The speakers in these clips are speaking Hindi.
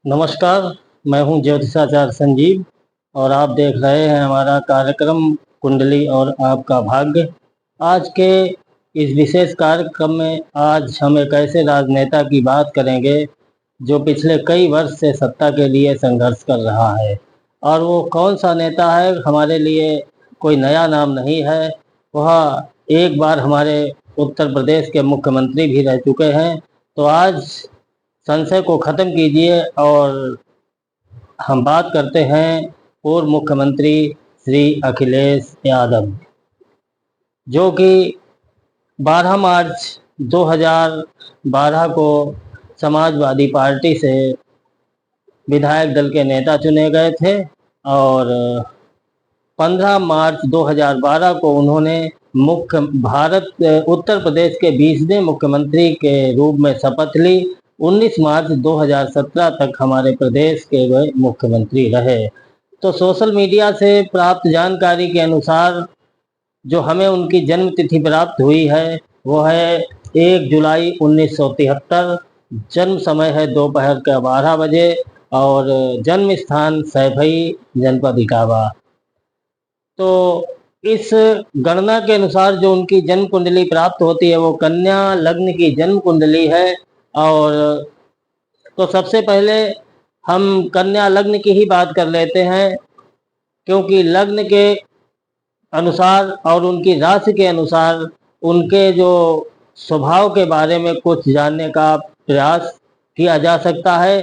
नमस्कार। मैं हूं ज्योतिषाचार्य संजीव और आप देख रहे हैं हमारा कार्यक्रम कुंडली और आपका भाग्य। आज के इस विशेष कार्यक्रम में आज हम एक ऐसे राजनेता की बात करेंगे जो पिछले कई वर्ष से सत्ता के लिए संघर्ष कर रहा है। और वो कौन सा नेता है, हमारे लिए कोई नया नाम नहीं है। वह एक बार हमारे उत्तर प्रदेश के मुख्यमंत्री भी रह चुके हैं। तो आज संशय को खत्म कीजिए और हम बात करते हैं पूर्व मुख्यमंत्री श्री अखिलेश यादव, जो कि 12 मार्च 2012 को समाजवादी पार्टी से विधायक दल के नेता चुने गए थे और 15 मार्च 2012 को उन्होंने उत्तर प्रदेश के 20वें मुख्यमंत्री के रूप में शपथ ली। 19 मार्च 2017 तक हमारे प्रदेश के वे मुख्यमंत्री रहे। तो सोशल मीडिया से प्राप्त जानकारी के अनुसार जो हमें उनकी जन्म तिथि प्राप्त हुई है वो है 1 जुलाई 1973। जन्म समय है दोपहर का 12 बजे और जन्म स्थान सैफई जनपद इटावा। तो इस गणना के अनुसार जो उनकी जन्म कुंडली प्राप्त होती है वो कन्या लग्न की जन्म कुंडली है। और तो सबसे पहले हम कन्या लग्न की ही बात कर लेते हैं, क्योंकि लग्न के अनुसार और उनकी राशि के अनुसार उनके जो स्वभाव के बारे में कुछ जानने का प्रयास किया जा सकता है।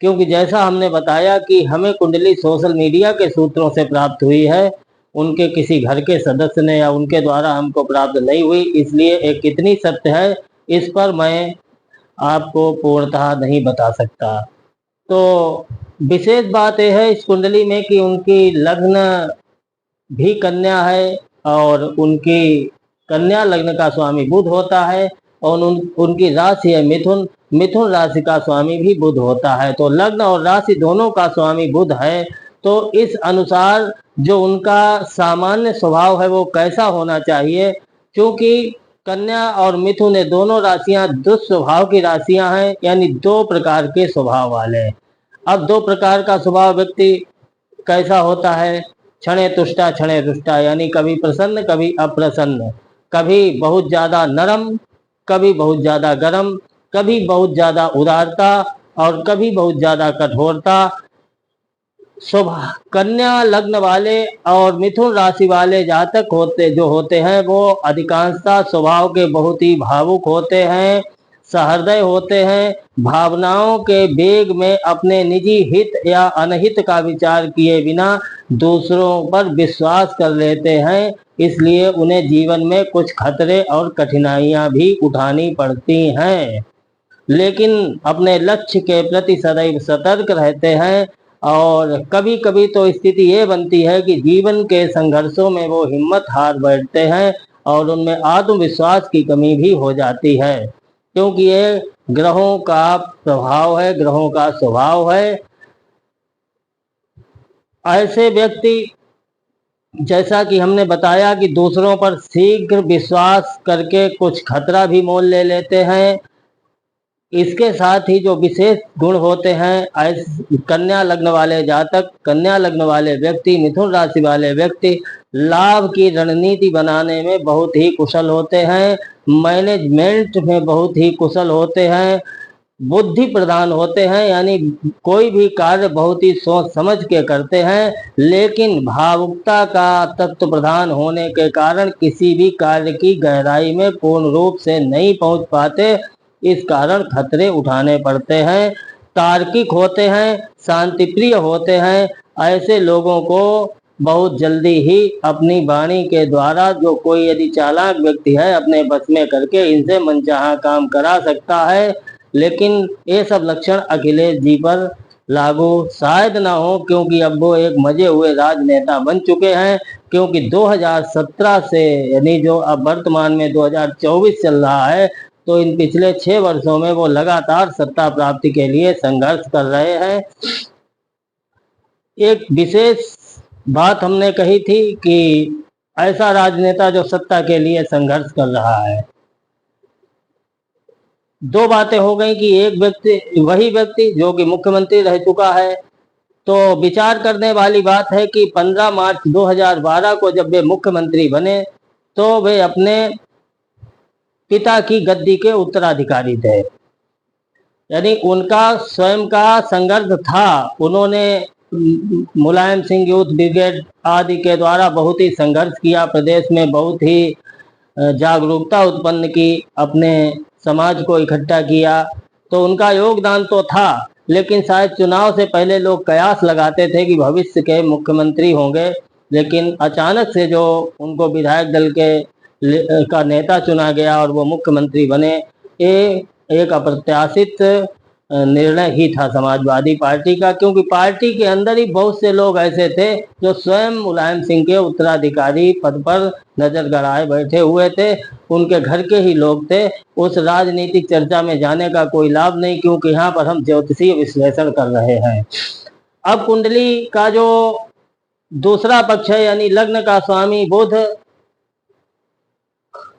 क्योंकि जैसा हमने बताया कि हमें कुंडली सोशल मीडिया के सूत्रों से प्राप्त हुई है, उनके किसी घर के सदस्य ने या उनके द्वारा हमको प्राप्त नहीं हुई, इसलिए एक कितनी सत्य है इस पर मैं आपको पूर्णतः नहीं बता सकता। तो विशेष बात यह है इस कुंडली में कि उनकी लग्न भी कन्या है और उनकी कन्या लग्न का स्वामी बुध होता है और उनकी राशि है मिथुन। मिथुन राशि का स्वामी भी बुध होता है। तो लग्न और राशि दोनों का स्वामी बुध है। तो इस अनुसार जो उनका सामान्य स्वभाव है वो कैसा होना चाहिए, क्योंकि कन्या और मिथुन ये दोनों राशियां दुस्वभाव की राशियां हैं, यानी दो प्रकार के स्वभाव वाले। अब दो प्रकार का स्वभाव व्यक्ति कैसा होता है, क्षणे तुष्टा क्षणे रुष्टा, यानी कभी प्रसन्न कभी अप्रसन्न, कभी बहुत ज्यादा नरम कभी बहुत ज्यादा गर्म, कभी बहुत ज्यादा उदारता और कभी बहुत ज्यादा कठोरता। स्वभाव कन्या लग्न वाले और मिथुन राशि वाले जातक होते हैं वो अधिकांशतः स्वभाव के बहुत ही भावुक होते हैं, सहृदय होते हैं, भावनाओं के वेग में अपने निजी हित या अनहित का विचार किए बिना दूसरों पर विश्वास कर लेते हैं। इसलिए उन्हें जीवन में कुछ खतरे और कठिनाइयां भी उठानी पड़ती हैं, लेकिन अपने लक्ष्य के प्रति सदैव सतर्क रहते हैं। और कभी कभी तो स्थिति ये बनती है कि जीवन के संघर्षों में वो हिम्मत हार बैठते हैं और उनमें आत्मविश्वास की कमी भी हो जाती है, क्योंकि ये ग्रहों का प्रभाव है, ग्रहों का स्वभाव है। ऐसे व्यक्ति, जैसा कि हमने बताया, कि दूसरों पर शीघ्र विश्वास करके कुछ खतरा भी मोल ले लेते हैं। इसके साथ ही जो विशेष गुण होते हैं कन्या लग्न वाले जातक, कन्या लग्न वाले व्यक्ति, मिथुन राशि वाले व्यक्ति लाभ की रणनीति बनाने में बहुत ही कुशल होते हैं, मैनेजमेंट में बहुत ही कुशल होते हैं, बुद्धि प्रधान होते हैं, यानी कोई भी कार्य बहुत ही सोच समझ के करते हैं। लेकिन भावुकता का तत्व प्रधान होने के कारण किसी भी कार्य की गहराई में पूर्ण रूप से नहीं पहुंच पाते, इस कारण खतरे उठाने पड़ते हैं। तार्किक होते हैं, शांति प्रिय होते हैं। ऐसे लोगों को बहुत जल्दी ही अपनी वाणी के द्वारा जो कोई यदि चालाक व्यक्ति है अपने बस में करके इनसे मनचाहा काम करा सकता है। लेकिन ये सब लक्षण अखिलेश जी पर लागू शायद ना हो, क्योंकि अब वो एक मजे हुए राजनेता बन चुके हैं। क्योंकि 2017 से, यानी जो अब वर्तमान में 2024 चल रहा है, तो इन पिछले 6 वर्षों में वो लगातार सत्ता प्राप्ति के लिए संघर्ष कर रहे हैं। एक विशेष बात हमने कही थी कि ऐसा राजनेता जो सत्ता के लिए संघर्ष कर रहा है। दो बातें हो गई कि एक व्यक्ति, वही व्यक्ति जो कि मुख्यमंत्री रह चुका है, तो विचार करने वाली बात है कि 15 मार्च 2012 को जब वे मुख्यमंत्री बने तो वे अपने पिता की गद्दी के उत्तराधिकारी थे। यानी उनका स्वयं का संघर्ष था। उन्होंने मुलायम सिंह यूथ ब्रिगेड आदि के द्वारा बहुत ही संघर्ष किया, प्रदेश में बहुत ही जागरूकता उत्पन्न की, अपने समाज को इकट्ठा किया, तो उनका योगदान तो था। लेकिन शायद चुनाव से पहले लोग कयास लगाते थे कि भविष्य के मुख्यमंत्री होंगे, लेकिन अचानक से जो उनको विधायक दल के का नेता चुना गया और वो मुख्यमंत्री बने, ये एक अप्रत्याशित निर्णय ही था समाजवादी पार्टी का, क्योंकि पार्टी के अंदर ही बहुत से लोग ऐसे थे जो स्वयं मुलायम सिंह के उत्तराधिकारी पद पर नजर गड़ाए बैठे हुए थे, उनके घर के ही लोग थे। उस राजनीतिक चर्चा में जाने का कोई लाभ नहीं, क्योंकि यहाँ पर हम ज्योतिषीय विश्लेषण कर रहे हैं। अब कुंडली का जो दूसरा पक्ष है, यानी लग्न का स्वामी बुध,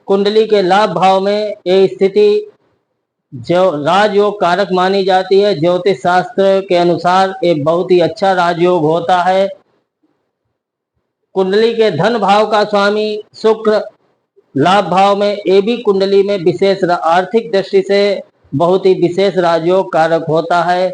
कुंडली के लाभ भाव में ये स्थिति जो राजयोग कारक मानी जाती है। ज्योतिष शास्त्र के अनुसार एक बहुत ही अच्छा राजयोग होता है। कुंडली के धन भाव का स्वामी शुक्र लाभ भाव में, ये भी कुंडली में विशेष आर्थिक दृष्टि से बहुत ही विशेष राजयोग कारक होता है।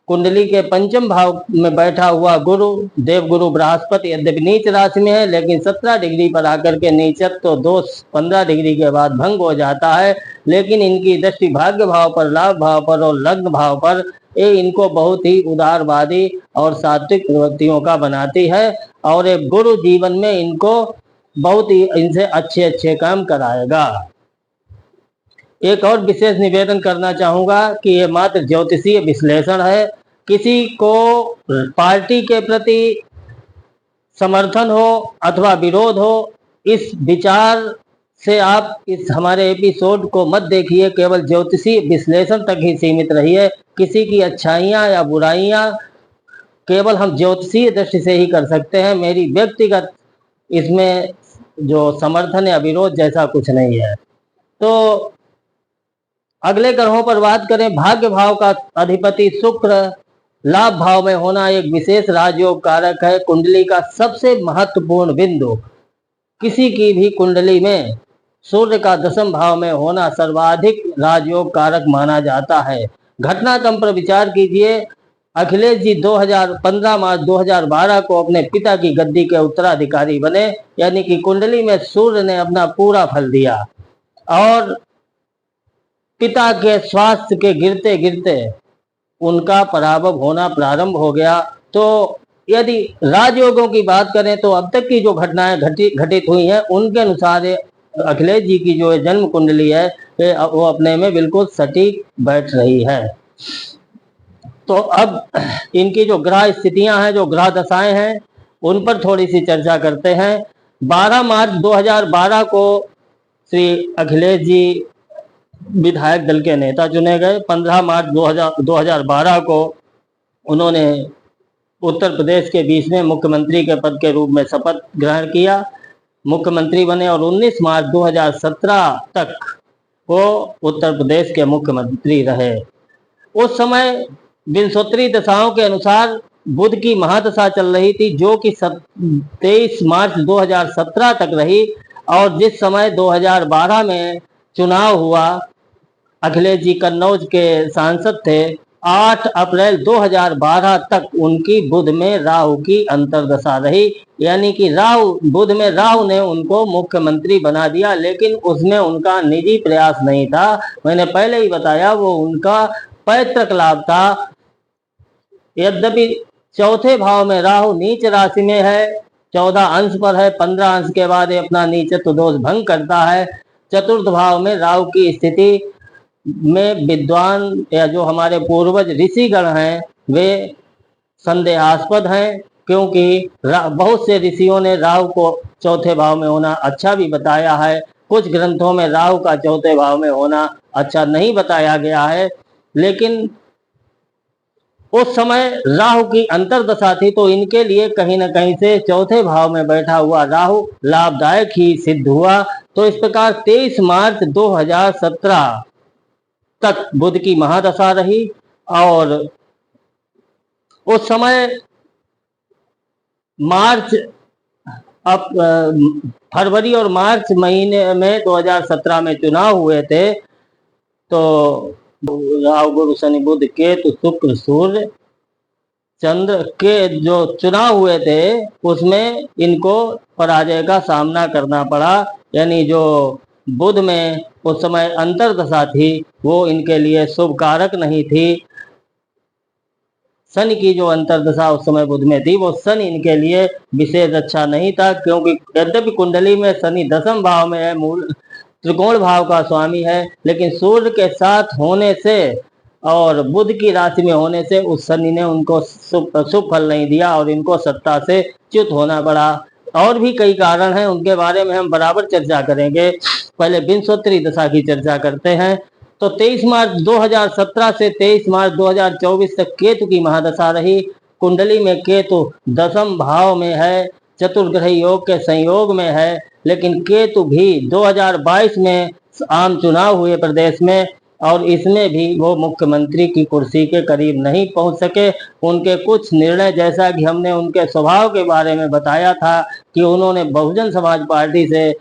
कुंडली के पंचम भाव में बैठा हुआ गुरु, देवगुरु बृहस्पति, यद्यपि नीच राशि में है लेकिन 17 डिग्री पर आकर के नीचत्व तो दोष 15 डिग्री के बाद भंग हो जाता है। लेकिन इनकी दृष्टि भाग्य भाव पर, लाभ भाव पर और लग्न भाव पर, ये इनको बहुत ही उदारवादी और सात्विक प्रवृत्तियों का बनाती है, और एक गुरु जीवन में इनको बहुत ही इनसे अच्छे अच्छे काम कराएगा। एक और विशेष निवेदन करना चाहूंगा कि ये मात्र ज्योतिषीय विश्लेषण है। किसी को पार्टी के प्रति समर्थन हो अथवा विरोध हो, इस विचार से आप इस हमारे एपिसोड को मत देखिए, केवल ज्योतिषीय विश्लेषण तक ही सीमित रहिए। किसी की अच्छाइयाँ या बुराइयाँ केवल हम ज्योतिषीय दृष्टि से ही कर सकते हैं। मेरी व्यक्तिगत इसमें जो समर्थन या विरोध जैसा कुछ नहीं है। तो अगले ग्रहों पर बात करें, भाग्य भाव का अधिपति शुक्र लाभ भाव में होना एक विशेष राजयोग कारक है। कुंडली का सबसे महत्वपूर्ण बिंदु, किसी की भी कुंडली में सूर्य का दशम भाव में होना सर्वाधिक राजयोग कारक माना जाता है। घटनाक्रम पर विचार कीजिए। अखिलेश जी 15 मार्च 2012 को अपने पिता की गद्दी के उत्तराधिकारी बने, यानी कि कुंडली में सूर्य ने अपना पूरा फल दिया और पिता के स्वास्थ्य के गिरते गिरते उनका पराभव होना प्रारंभ हो गया। तो यदि राजयोगों की बात करें तो अब तक की जो घटनाएं घटित हुई हैं, उनके अनुसार अखिलेश जी की जो जन्म कुंडली है वो अपने में बिल्कुल सटीक बैठ रही है। तो अब इनकी जो ग्रह स्थितियां हैं, जो ग्रह दशाएं हैं, उन पर थोड़ी सी चर्चा करते हैं। 12 मार्च 2012 को श्री अखिलेश जी विधायक दल के नेता चुने गए। 15 मार्च 2012 को उन्होंने उत्तर प्रदेश के 20वें मुख्यमंत्री के पद के रूप में शपथ ग्रहण किया, मुख्यमंत्री बने और 19 मार्च 2017 तक वो उत्तर प्रदेश के मुख्यमंत्री रहे। उस समय विंशोत्तरी दशाओं के अनुसार बुध की महादशा चल रही थी, जो कि 23 मार्च 2017 तक रही, और जिस समय 2012 में चुनाव हुआ, अखिलेश जी कन्नौज के सांसद थे। 8 अप्रैल 2012 तक उनकी बुध में राहु की अंतर्दशा रही, यानी कि बुध में राहु ने उनको मुख्यमंत्री बना दिया, लेकिन उसमें उनका निजी प्रयास नहीं था। मैंने पहले ही बताया, वो उनका पैतृक लाभ था। यद्यपि चौथे भाव में राहु नीच राशि में है, 14 अंश पर है, 15 अंश के बाद ये अपना नीचत्व दोष भंग करता है। चतुर्थ भाव में राहु की स्थिति में विद्वान या जो हमारे पूर्वज ऋषिगण हैं वे संदेहास्पद हैं, क्योंकि बहुत से ऋषियों ने राहु को चौथे भाव में होना अच्छा भी बताया है। कुछ ग्रंथों में राहु का चौथे भाव में होना अच्छा नहीं बताया गया है, लेकिन उस समय राहु की अंतर्दशा थी, तो इनके लिए कहीं न कहीं से चौथे भाव में बैठा हुआ राहु लाभदायक ही सिद्ध हुआ। तो इस प्रकार 23 मार्च 2017 तक बुध की महादशा रही और उस समय मार्च अब फरवरी और मार्च महीने में 2017 में चुनाव हुए थे। तो राहु गुरु शनि बुध केतु शुक्र सूर्य चंद्र के जो चुनाव हुए थे उसमें इनको पराजय का सामना करना पड़ा। यानी जो बुध में उस समय अंतर्दशा थी वो इनके लिए शुभ कारक नहीं थी। शनि की जो अंतर्दशा उस समय बुध में थी वो शनि इनके लिए विशेष अच्छा नहीं था, क्योंकि यद्यपि कुंडली में शनि दशम भाव में है, मूल त्रिकोण भाव का स्वामी है, लेकिन सूर्य के साथ होने से और बुध की राशि में होने से उस शनि ने उनको शुभ फल नहीं दिया और इनको सत्ता से च्युत होना पड़ा। और भी कई कारण हैं, उनके बारे में हम बराबर चर्चा करेंगे। पहले विंशोत्तरी दशा की चर्चा करते हैं। तो 23 मार्च 2017 से 23 मार्च 2024 तक केतु की महादशा रही। कुंडली में केतु दशम भाव में है, चतुर्ग्रह योग के संयोग में है, लेकिन केतु भी 2022 में आम चुनाव हुए प्रदेश में और इसमें भी वो मुख्यमंत्री की कुर्सी के करीब नहीं पहुंच सके। उनके कुछ निर्णय, जैसा कि हमने उनके स्वभाव के बारे में बताया था कि उन्होंने बहुजन समाज पार्टी से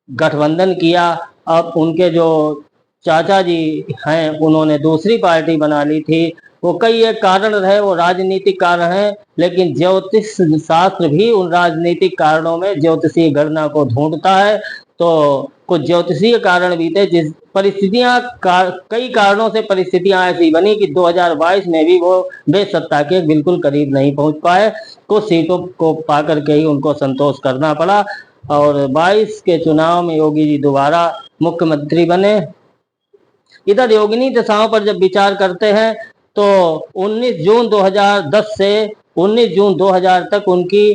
गठबंधन किया। अब उनके जो चाचा जी हैं उन्होंने दूसरी पार्टी बना ली थी। वो कई एक कारण रहे, वो राजनीतिक कारण है, लेकिन ज्योतिष शास्त्र भी उन राजनीतिक कारणों में ज्योतिषीय गणना को ढूंढता है। तो कुछ ज्योतिषीय कारण भी थे, जिस कई कारणों से परिस्थितियां ऐसी बनी कि 2022 में भी वो बेसत्ता के बिल्कुल करीब नहीं पहुंच पाए। कुछ सीटों को पाकर के ही उनको संतोष करना पड़ा और 22 के चुनाव में योगी जी दोबारा मुख्यमंत्री बने। इधर योगिनी दशाओं पर जब विचार करते हैं तो 19 जून 2010 से 19 जून 2000 तक उनकी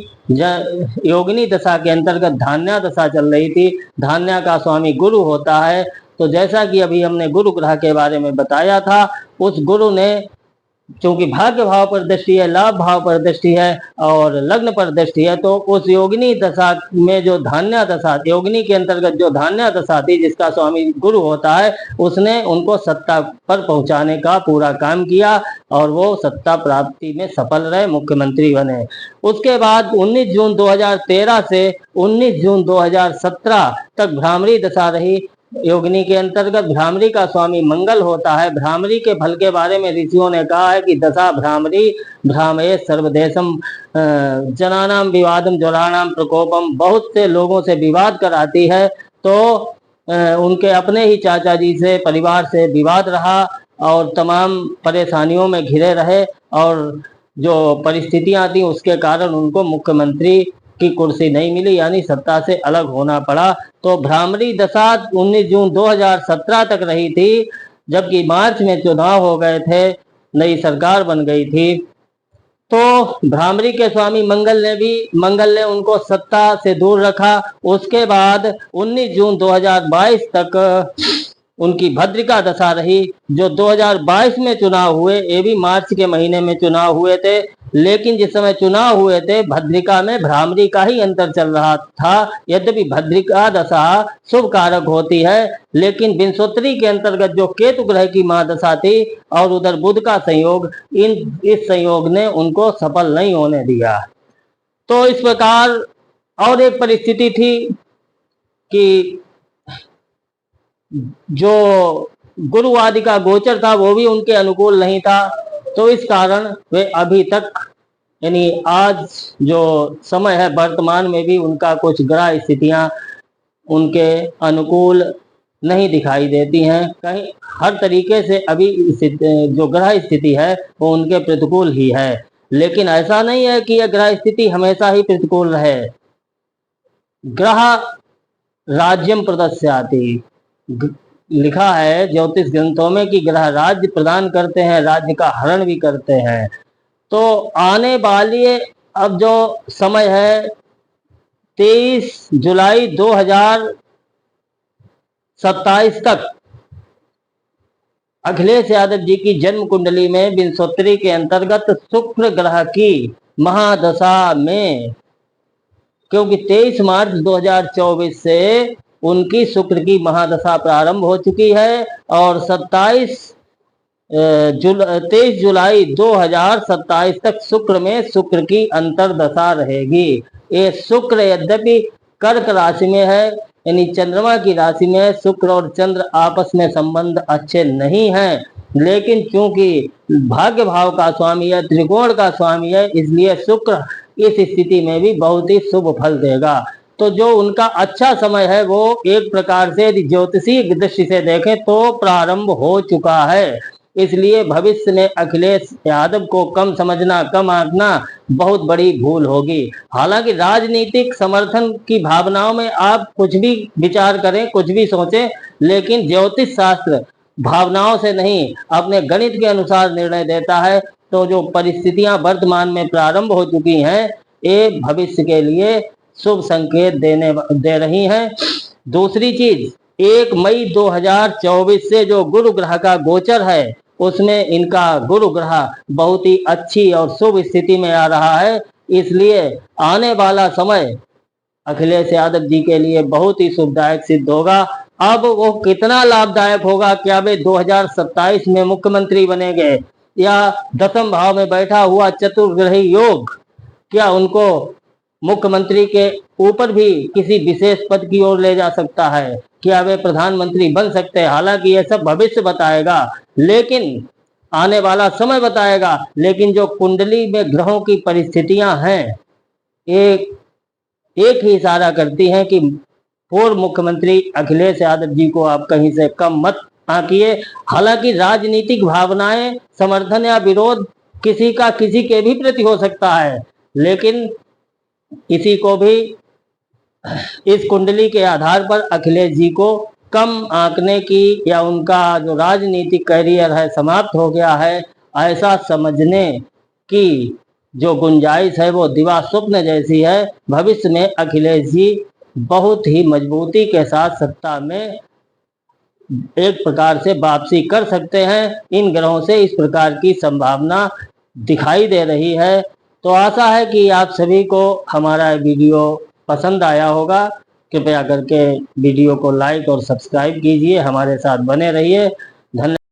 योगिनी दशा के अंतर्गत धान्या दशा चल रही थी। धान्या का स्वामी गुरु होता है। तो जैसा कि अभी हमने गुरु ग्रह के बारे में बताया था, उस गुरु ने क्योंकि भाग्य भाव पर दृष्टि है, लाभ भाव पर दृष्टि है और लग्न पर दृष्टि है, तो उस योगिनी दशा में जो धान्या दशा, योगिनी के अंतर्गत जो धान्या दशा थी जिसका स्वामी गुरु होता है, उसने उनको सत्ता पर पहुंचाने का पूरा काम किया और वो सत्ता प्राप्ति में सफल रहे, मुख्यमंत्री बने। उसके बाद 19 जून 2013 से 19 जून 2017 तक भ्रामरी दशा रही। योगिनी के अंतर्गत भ्रामरी का स्वामी मंगल होता है। भ्रामरी के फल के बारे में ऋषियों ने कहा है कि दशा भ्रामरी भ्रामये सर्वदेशम जनानाम विवादम ज्वराणाम प्रकोपम, बहुत से लोगों से विवाद कराती है। तो उनके अपने ही चाचा जी से, परिवार से विवाद रहा और तमाम परेशानियों में घिरे रहे और जो परिस्थितियां थी उसके कारण उनको मुख्यमंत्री की कुर्सी नहीं मिली, यानी सत्ता से अलग होना पड़ा। तो भ्रामरी दशा 19 जून 2017 तक रही थी, जबकि मार्च में चुनाव हो गए थे, नई सरकार बन गई थी। तो भ्रामरी के स्वामी मंगल ने उनको सत्ता से दूर रखा। उसके बाद 19 जून 2022 तक उनकी भद्रिका दशा रही। जो 2022 में चुनाव हुए, ये भी मार्च के महीने में चुनाव हुए थे, लेकिन जिस समय चुनाव हुए थे भद्रिका में भ्रामरी का ही अंतर चल रहा था। यद्यपि भद्रिका दशा शुभ कारक होती है, लेकिन विंशोत्तरी के अंतर्गत जो केतु ग्रह की महादशा थी और उधर बुध का संयोग, इस संयोग ने उनको सफल नहीं होने दिया। तो इस प्रकार और एक परिस्थिति थी कि जो गुरु आदि का गोचर था वो भी उनके अनुकूल नहीं था। तो इस कारण वे अभी तक, यानी आज जो समय है वर्तमान में भी उनका कुछ ग्रह स्थितियां उनके अनुकूल नहीं दिखाई देती हैं। कहीं हर तरीके से अभी जो ग्रह स्थिति है वो उनके प्रतिकूल ही है, लेकिन ऐसा नहीं है कि यह ग्रह स्थिति हमेशा ही प्रतिकूल रहे। ग्रह राज्यम प्रदस्याति, लिखा है ज्योतिष ग्रंथों में कि ग्रह राज्य प्रदान करते हैं, राज्य का हरण भी करते हैं। तो आने वाली अब जो समय है 23 जुलाई 2027 तक अखिलेश यादव जी की जन्म कुंडली में विंशोत्तरी के अंतर्गत शुक्र ग्रह की महादशा में, क्योंकि 23 मार्च 2024 से उनकी शुक्र की महादशा प्रारंभ हो चुकी है और 27 23 जुलाई 2027 तक शुक्र में शुक्र की अंतर्दशा रहेगी। ये शुक्र यद्यपि कर्क राशि में है, यानी चंद्रमा की राशि में, शुक्र और चंद्र आपस में संबंध अच्छे नहीं हैं, लेकिन क्योंकि भाग्य भाव का स्वामी है, त्रिकोण का स्वामी है, इसलिए शुक्र इस स्थिति में भी बहुत ही शुभ फल देगा। तो जो उनका अच्छा समय है वो एक प्रकार से यदि ज्योतिषीय दृष्टि से देखें तो प्रारंभ हो चुका है। इसलिए भविष्य में अखिलेश यादव को कम समझना, कम आंकना बहुत बड़ी भूल होगी। हालांकि राजनीतिक समर्थन की भावनाओं में आप कुछ भी विचार करें, कुछ भी सोचें, लेकिन ज्योतिष शास्त्र भावनाओं से नहीं, अपने गणित के अनुसार निर्णय देता है। तो जो परिस्थितियां वर्तमान में प्रारंभ हो चुकी हैं, ये भविष्य के लिए शुभ संकेत दे रही हैं। दूसरी चीज, 1 मई 2024 से जो गुरु ग्रह का गोचर है, उसमें इनका गुरु ग्रह बहुत ही अच्छी और शुभ स्थिति में आ रहा है। इसलिए आने वाला समय अखिलेश यादव जी के लिए बहुत ही शुभदायक सिद्ध होगा। अब वो कितना लाभदायक होगा, क्या वे 2027 में मुख्यमंत्री बनेंगे या दसम भाव में बैठा हुआ चतुर्ग्रही योग क्या उनको मुख्यमंत्री के ऊपर भी किसी विशेष पद की ओर ले जा सकता है, क्या वे प्रधानमंत्री बन सकते हैं? हालांकि यह सब भविष्य बताएगा, लेकिन आने वाला समय बताएगा। लेकिन जो कुंडली में ग्रहों की परिस्थितियां हैं, एक ही इशारा करती हैं कि पूर्व मुख्यमंत्री अखिलेश यादव जी को आप कहीं से कम मत आंकिए। हालांकि राजनीतिक भावनाएं, समर्थन या विरोध किसी का किसी के भी प्रति हो सकता है, लेकिन किसी को भी इस कुंडली के आधार पर अखिलेश जी को कम आंकने की या उनका जो राजनीतिक करियर है समाप्त हो गया है, ऐसा समझने की जो गुंजाइश है वो दिवा स्वप्न जैसी है। भविष्य में अखिलेश जी बहुत ही मजबूती के साथ सत्ता में एक प्रकार से वापसी कर सकते हैं। इन ग्रहों से इस प्रकार की संभावना दिखाई दे रही है। तो आशा है कि आप सभी को हमारा वीडियो पसंद आया होगा। कृपया करके वीडियो को लाइक और सब्सक्राइब कीजिए, हमारे साथ बने रहिए। धन्यवाद।